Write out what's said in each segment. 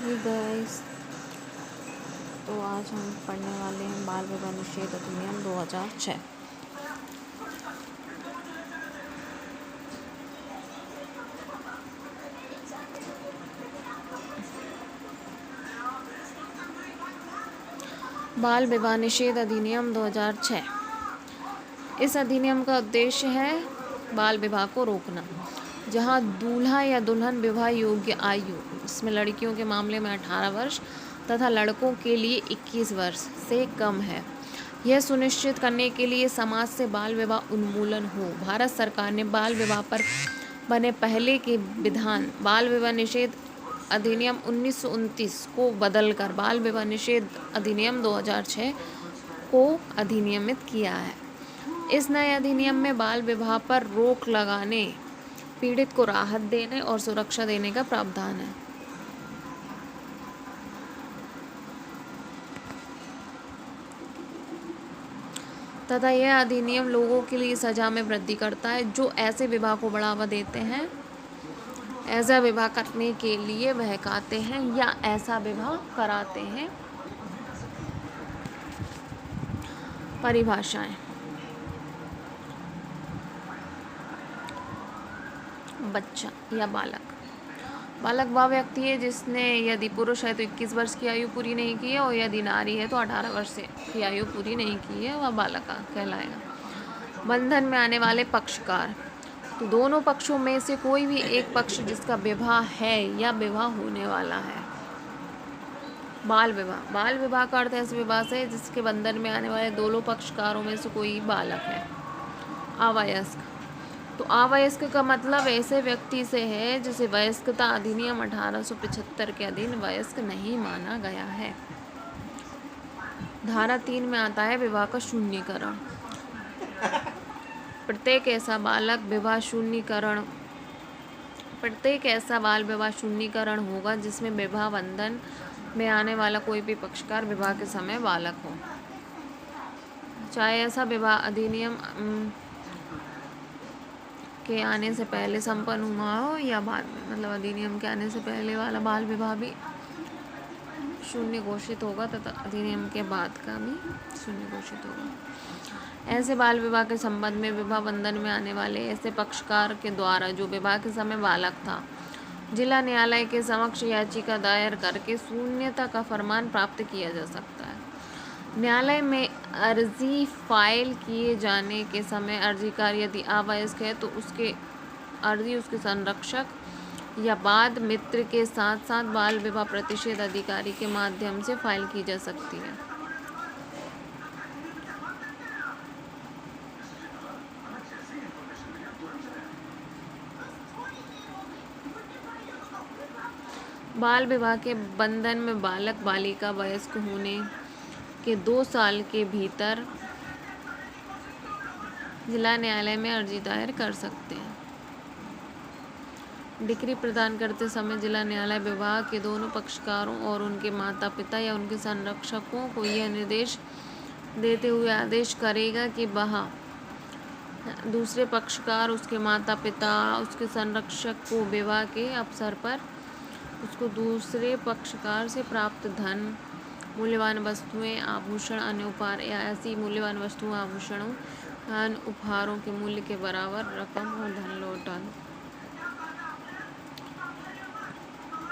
Hey guys, तो आज हम पढ़ने वाले हैं बाल विवाह निषेध अधिनियम 2006। बाल विवाह निषेध अधिनियम 2006। इस अधिनियम का उद्देश्य है बाल विवाह को रोकना। जहां दूल्हा या दुल्हन विवाह योग्य आयु, इसमें लड़कियों के मामले में 18 वर्ष तथा लड़कों के लिए 21 वर्ष से कम है, यह सुनिश्चित करने के लिए समाज से बाल विवाह उन्मूलन हो, भारत सरकार ने बाल विवाह पर बने पहले के विधान बाल विवाह निषेध अधिनियम 1929 को बदलकर बाल विवाह निषेध अधिनियम 2006 को अधिनियमित किया है। इस नए अधिनियम में बाल विवाह पर रोक लगाने, पीड़ित को राहत देने और सुरक्षा देने का प्रावधान है। तथा यह अधिनियम लोगों के लिए सजा में वृद्धि करता है जो ऐसे विवाह को बढ़ावा देते हैं, ऐसा विवाह करने के लिए बहकाते हैं या ऐसा विवाह कराते हैं। परिभाषाएं। बच्चा या बालक। बालक वह व्यक्ति है जिसने, यदि पुरुष है तो 21 वर्ष की आयु पूरी नहीं की है और यदि नारी है तो 18 वर्ष की आयु पूरी नहीं की है, वह बालक कहलाएगा। बंधन में आने वाले पक्षकार, तो दोनों पक्षों में से कोई भी एक पक्ष जिसका विवाह है या विवाह होने वाला है। बाल विवाह। बाल विवाह का अर्थ ऐसे विवाह से जिसके बंधन में आने वाले दोनों पक्षकारों में से कोई बालक है। अवयस्क, तो अवयस्क का मतलब ऐसे व्यक्ति से है जिसे वयस्कता अधिनियम 1875 के अधीन वयस्क नहीं माना गया है। धारा 3 में आता है विवाह का शून्यकरण। प्रत्येक ऐसा बाल विवाह शून्यकरण होगा जिसमें विवाह बंधन में आने वाला कोई भी पक्षकार विवाह के समय बालक हो, चाहे ऐसा विवाह अधिनियम के आने से पहले संपन्न हुआ हो या बाद में। मतलब अधिनियम के आने से पहले वाला बाल विवाह भी शून्य घोषित होगा तथा अधिनियम के बाद का भी शून्य घोषित होगा। ऐसे बाल विवाह के संबंध में विवाह बंधन में आने वाले ऐसे पक्षकार के द्वारा जो विवाह के समय बालक था, जिला न्यायालय के समक्ष याचिका दायर करके शून्यता का फरमान प्राप्त किया जा सकता है। न्यायालय में अर्जी फाइल किए जाने के समय अर्जीकार यदि अवयस्क है तो अर्जी उसके संरक्षक या बाद मित्र के साथ साथ बाल विवाह प्रतिषेध अधिकारी के माध्यम से फाइल की जा सकती है। बाल विवाह के बंधन में बालक बालिका वयस्क होने के 2 साल के भीतर जिला न्यायालय में अर्जी दायर कर सकते हैं। डिक्री प्रदान करते समय जिला न्यायालय विवाह के दोनों पक्षकारों और उनके माता पिता या उनके संरक्षकों को यह निर्देश देते हुए आदेश करेगा कि वह दूसरे पक्षकार, उसके माता पिता, उसके संरक्षक को विवाह के अवसर पर उसको दूसरे पक्षकार से प्राप्त धन, मूल्यवान वस्तुएं, आभूषण, अन्य उपहार या ऐसी मूल्यवान वस्तुओं, आभूषणों, अन्य उपहारों के मूल्य के बराबर रकम और धन लौटा दो।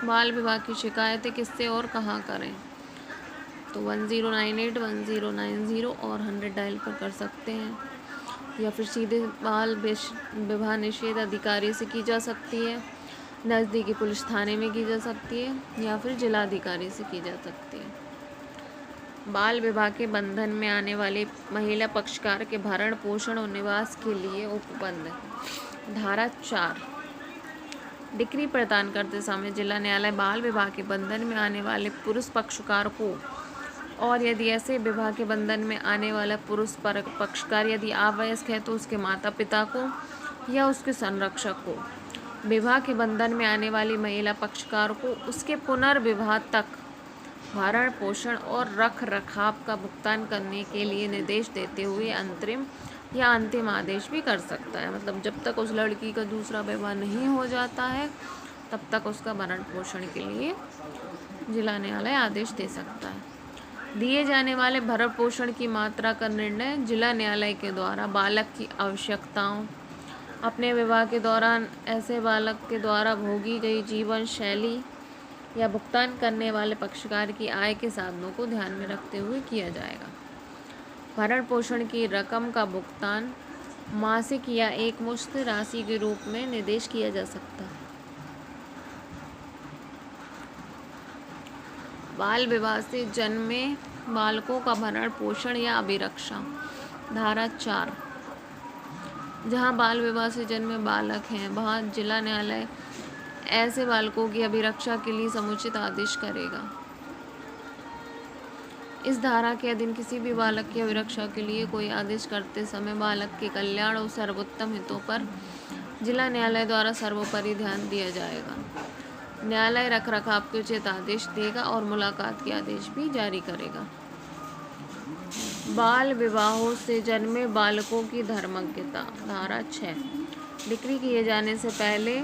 बाल विवाह की शिकायतें किससे और कहाँ करें? तो 1098, 1090 और 100 डायल पर कर सकते हैं, या फिर सीधे बाल विवाह निषेध अधिकारी से की जा सकती है, नज़दीकी पुलिस थाने में की जा सकती है, या फिर जिलाधिकारी से की जा सकती है। बाल विवाह के बंधन में आने वाले महिला पक्षकार के भरण पोषण और निवास के लिए उपबंध। धारा 4, डिक्री प्रदान करते समय जिला न्यायालय बाल विवाह के बंधन में आने वाले पुरुष पक्षकार को और यदि ऐसे विवाह के बंधन में आने वाला पुरुष पक्षकार यदि अवयस्क है तो उसके माता पिता को या उसके संरक्षक को, विवाह के बंधन में आने वाली महिला पक्षकार को उसके पुनर्विवाह तक भरण पोषण और रख रखाव का भुगतान करने के लिए निर्देश देते हुए अंतरिम या अंतिम आदेश भी कर सकता है। मतलब जब तक उस लड़की का दूसरा विवाह नहीं हो जाता है तब तक उसका भरण पोषण के लिए जिला न्यायालय आदेश दे सकता है। दिए जाने वाले भरण पोषण की मात्रा का निर्णय जिला न्यायालय के द्वारा बालक की आवश्यकताओं, अपने विवाह के दौरान ऐसे बालक के द्वारा भोगी गई जीवन शैली या भुगतान करने वाले पक्षकार की आय के साधनों को ध्यान में रखते हुए किया जाएगा। भरण पोषण की रकम का भुगतान मासिक या एकमुश्त राशि के रूप में निर्देश किया जा सकता है। बाल विवाह से जन्मे बालकों का भरण पोषण या अभिरक्षा। धारा 4। जहां बाल विवाह से जन्मे बालक हैं वहां जिला न्यायालय ऐसे बालकों की अभिरक्षा के लिए समुचित आदेश करेगा। इस धारा के अधीन किसी भी बालक की अभिरक्षा के लिए कोई आदेश करते समय बालक के कल्याण और सर्वोत्तम हितों पर जिला न्यायालय द्वारा सर्वोपरि ध्यान दिया जाएगा। न्यायालय रखरखाव के उचित आदेश देगा और मुलाकात के आदेश भी जारी करेगा। बाल विवाहों से जन्मे बालकों की धर्मज्ञता। धारा 6। डिक्री किए जाने से पहले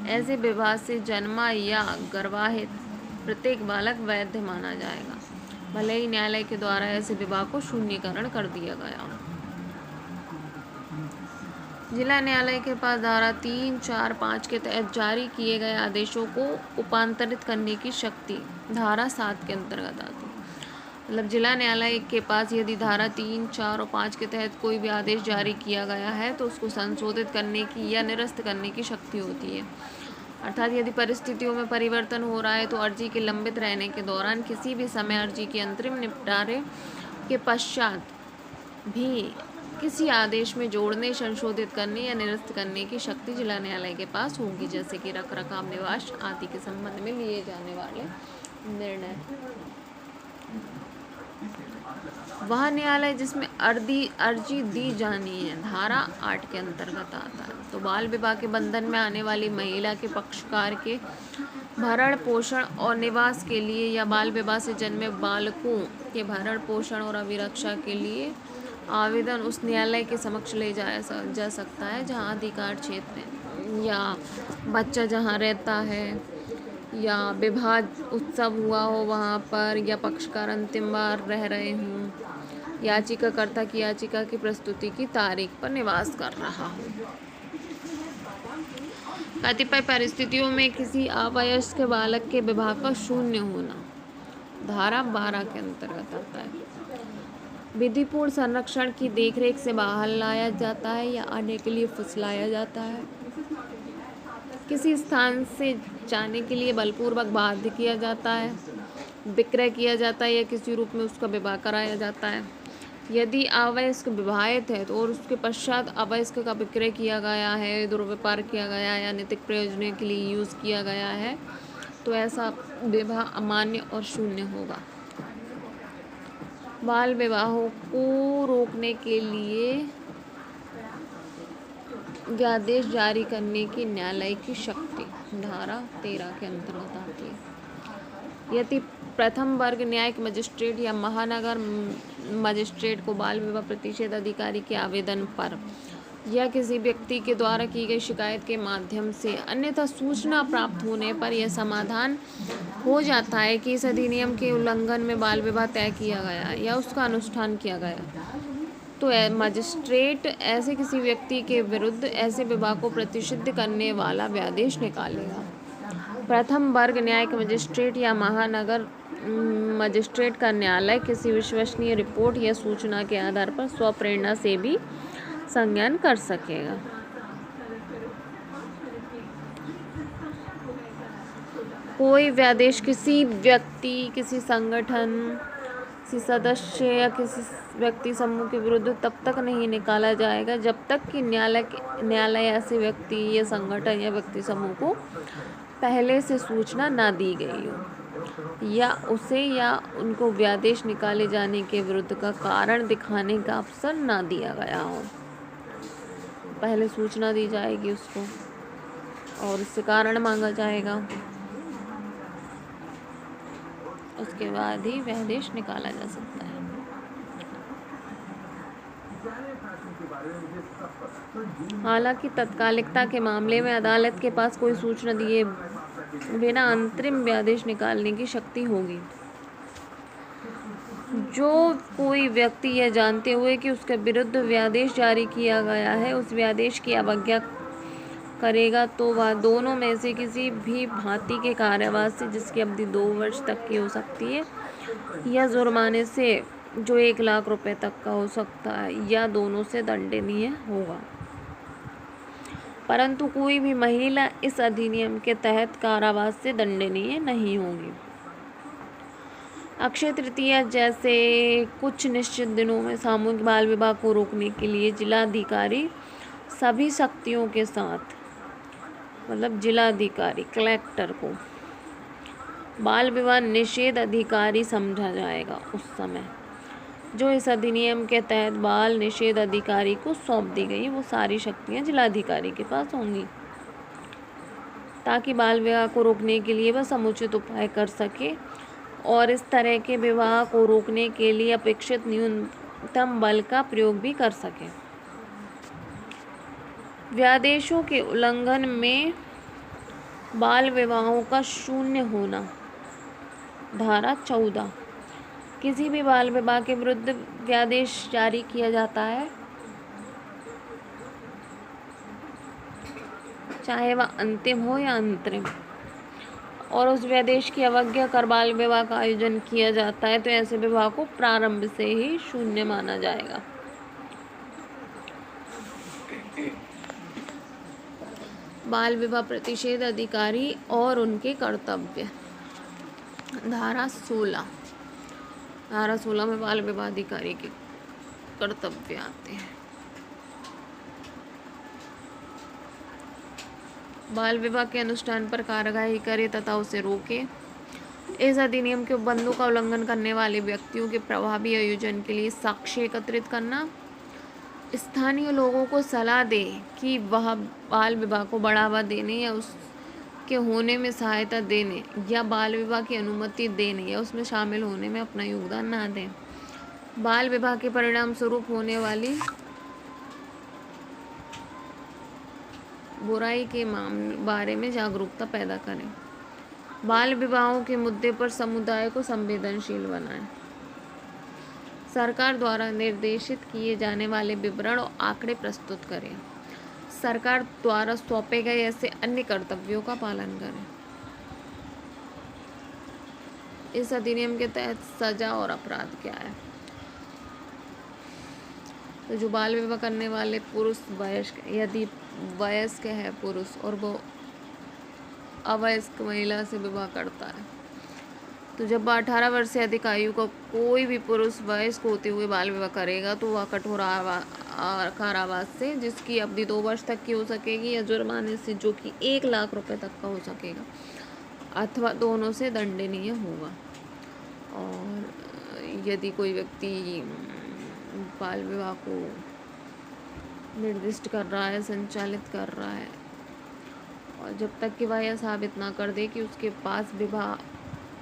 ऐसे विवाह से जन्मा या गर्भाहित प्रत्येक बालक वैध माना जाएगा, भले ही न्यायालय के द्वारा ऐसे विवाह को शून्यकरण कर दिया गया हो। जिला न्यायालय के पास धारा 3, 4, 5 के तहत जारी किए गए आदेशों को उपांतरित करने की शक्ति धारा 7 के अंतर्गत आती है। मतलब जिला न्यायालय के पास यदि धारा 3, 4 और 5 के तहत कोई भी आदेश जारी किया गया है तो उसको संशोधित करने की या निरस्त करने की शक्ति होती है। अर्थात यदि परिस्थितियों में परिवर्तन हो रहा है तो अर्जी के लंबित रहने के दौरान किसी भी समय अर्जी के अंतरिम निपटारे के पश्चात भी किसी आदेश में जोड़ने, संशोधित करने या निरस्त करने की शक्ति जिला न्यायालय के पास होगी, जैसे कि रखरखाव, निवास आदि के संबंध में लिए जाने वाले निर्णय। वह न्यायालय जिसमें अर्जी दी जानी है धारा 8 के अंतर्गत आता है। तो बाल विवाह के बंधन में आने वाली महिला के पक्षकार के भरण पोषण और निवास के लिए या बाल विवाह से जन्मे बालकों के भरण पोषण और अभिरक्षा के लिए आवेदन उस न्यायालय के समक्ष ले जाया जा सकता है जहां अधिकार क्षेत्र या बच्चा जहां रहता है या विवाह उत्सव हुआ हो वहाँ पर, या पक्षकार अंतिम बार रह रहे हों, याचिकाकर्ता की याचिका की प्रस्तुति की तारीख पर निवास कर रहा हो। कतिपय परिस्थितियों में किसी अवयस्क बालक के विवाह का शून्य होना धारा 12 के अंतर्गत आता है। विधिपूर्ण संरक्षण की देखरेख से बाहर लाया जाता है या आने के लिए फुसलाया जाता है, किसी स्थान से जाने के लिए बलपूर्वक बाध्य किया जाता है, विक्रय किया जाता है या किसी रूप में उसका विवाह कराया जाता है। यदि अवयस्क विवाहित है तो और उसके पश्चात अवयस्क का विक्रय किया गया है, दुर्व्यापार किया गया है या नैतिक प्रयोजनों के लिए यूज़ किया गया है तो ऐसा विवाह अमान्य और शून्य होगा। बाल विवाहों को रोकने के लिए आदेश जारी करने की न्यायालय की शक्ति धारा 13 के अंतर्गत आती है। यदि प्रथम वर्ग न्यायिक मजिस्ट्रेट या महानगर मजिस्ट्रेट को बाल विवाह प्रतिषेध अधिकारी के आवेदन पर या किसी व्यक्ति के द्वारा की गई शिकायत के माध्यम से अन्यथा सूचना प्राप्त होने पर यह समाधान हो जाता है कि इस अधिनियम के उल्लंघन में बाल विवाह तय किया गया या उसका अनुष्ठान किया गया, तो मजिस्ट्रेट ऐसे किसी व्यक्ति के विरुद्ध ऐसे विवाह को प्रतिषिद्ध करने वाला व्यादेश निकालेगा। प्रथम वर्ग न्यायिक मजिस्ट्रेट या महानगर मजिस्ट्रेट का न्यायालय किसी विश्वसनीय रिपोर्ट या सूचना के आधार पर स्वप्रेरणा से भी संज्ञान कर सकेगा। कोई व्यादेश किसी व्यक्ति, किसी संगठन, किसी सदस्य या किसी व्यक्ति समूह के विरुद्ध तब तक नहीं निकाला जाएगा जब तक कि न्यायालय ऐसे व्यक्ति या संगठन या व्यक्ति समूह को पहले से सूचना ना दी गई हो या उसे या उनको व्यादेश निकाले जाने के विरुद्ध का कारण दिखाने का अवसर ना दिया गया हो। पहले सूचना दी जाएगी उसको और उससे कारण मांगा जाएगा, उसके बाद ही व्यादेश निकाला जा सकता है। हालांकि तत्कालिकता के मामले में अदालत के पास कोई सूचना दिए बिना अंतरिम व्यादेश निकालने की शक्ति होगी। जो कोई व्यक्ति यह जानते हुए कि उसके विरुद्ध व्यादेश जारी किया गया है उस व्यादेश की अवज्ञा करेगा तो वह दोनों में से किसी भी भांति के कारावास से, जिसकी अवधि 2 वर्ष तक की हो सकती है, या जुर्माने से जो 1 लाख रुपए तक का हो सकता है, या दोनों से दंडनीय होगा। परंतु कोई भी महिला इस अधिनियम के तहत कारावास से दंडनीय नहीं होगी। अक्षय तृतीया जैसे कुछ निश्चित दिनों में सामूहिक बाल विवाह को रोकने के लिए जिलाधिकारी सभी शक्तियों के साथ, मतलब जिलाधिकारी कलेक्टर को बाल विवाह निषेध अधिकारी समझा जाएगा। उस समय जो इस अधिनियम के तहत बाल निषेध अधिकारी को सौंप दी गई वो सारी शक्तियां जिलाधिकारी के पास होंगी, ताकि बाल विवाह को रोकने के लिए वह समुचित उपाय कर सके और इस तरह के विवाह को रोकने के लिए अपेक्षित न्यूनतम बल का प्रयोग भी कर सके। व्यादेशों के उल्लंघन में बाल विवाहों का शून्य होना। धारा 14, किसी भी बाल विवाह के विरुद्ध व्यादेश जारी किया जाता है, चाहे वह अंतिम हो या अंतरिम, और उस व्यादेश की अवज्ञा कर बाल विवाह का आयोजन किया जाता है तो ऐसे विवाह को प्रारंभ से ही शून्य माना जाएगा। बाल विवाह प्रतिषेध अधिकारी और उनके कर्तव्य। धारा 16 में बाल विवाह अधिकारी के कर्तव्य आते हैं। बाल विवाह के अनुष्ठान पर कार्यवाही करे तथा उसे रोके। इस अधिनियम के उपबंधों का उल्लंघन करने वाले व्यक्तियों के प्रभावी आयोजन के लिए साक्ष्य एकत्रित करना। स्थानीय लोगों को सलाह दे कि वह बाल विवाह को बढ़ावा देने या उसके होने में सहायता देने या बाल विवाह की अनुमति देने या उसमें शामिल होने में अपना योगदान ना दें। बाल विवाह के परिणाम स्वरूप होने वाली बुराई के बारे में जागरूकता पैदा करें। बाल विवाहों के मुद्दे पर समुदाय को संवेदनशील बनाएं। सरकार द्वारा निर्देशित किए जाने वाले विवरण और आंकड़े प्रस्तुत करें। सरकार द्वारा सौंपे गए ऐसे अन्य कर्तव्यों का पालन करें। इस अधिनियम के तहत सजा और अपराध क्या है? तो जो बाल विवाह करने वाले पुरुष वयस्क, यदि वयस्क है पुरुष और वो अवयस्क महिला से विवाह करता है, तो जब 18 वर्ष से अधिक आयु का कोई भी पुरुष वयस्क होते हुए बाल विवाह करेगा तो वह कठोर कारावास से, जिसकी अवधि 2 वर्ष तक की हो सकेगी, या जुर्माने से जो कि 1 लाख रुपए तक का हो सकेगा, अथवा दोनों से दंडनीय होगा। और यदि कोई व्यक्ति बाल विवाह को निर्दिष्ट कर रहा है, संचालित कर रहा है, और जब तक कि वह यह साबित ना कर दे कि उसके पास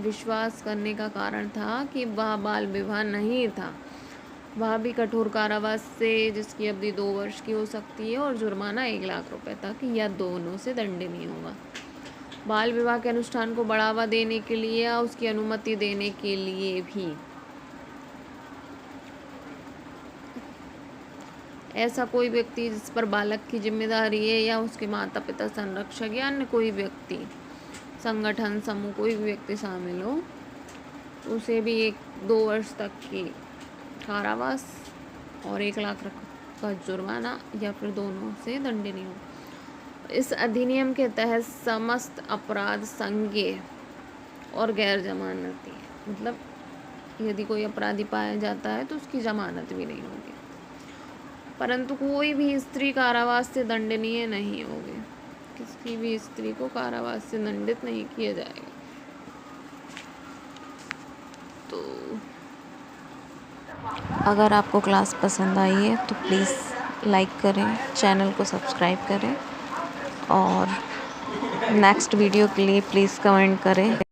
विश्वास करने का कारण था कि वह बाल विवाह नहीं था, वह भी कठोर कारावास से, जिसकी अवधि 2 वर्ष की हो सकती है, और जुर्माना 1 लाख रुपए तक या दोनों से दंडनीय होगा। बाल विवाह के अनुष्ठान को बढ़ावा देने के लिए या उसकी अनुमति देने के लिए भी ऐसा कोई व्यक्ति जिस पर बालक की जिम्मेदारी है, या उसके माता पिता, संरक्षक या अन्य कोई व्यक्ति, संगठन, समूह, कोई भी व्यक्ति शामिल हो, उसे भी 2 वर्ष तक की कारावास और 1 लाख का जुर्माना या फिर दोनों से दंडनीय हो। इस अधिनियम के तहत समस्त अपराध संज्ञेय और गैर जमानती है, मतलब यदि कोई अपराधी पाया जाता है तो उसकी जमानत भी नहीं होगी। परंतु कोई भी स्त्री कारावास से दंडनीय नहीं होगी। किसी भी स्त्री को कारावास से दंडित नहीं किया जाएगा। तो अगर आपको क्लास पसंद आई है तो प्लीज़ लाइक करें, चैनल को सब्सक्राइब करें और नेक्स्ट वीडियो के लिए प्लीज़ कमेंट करें।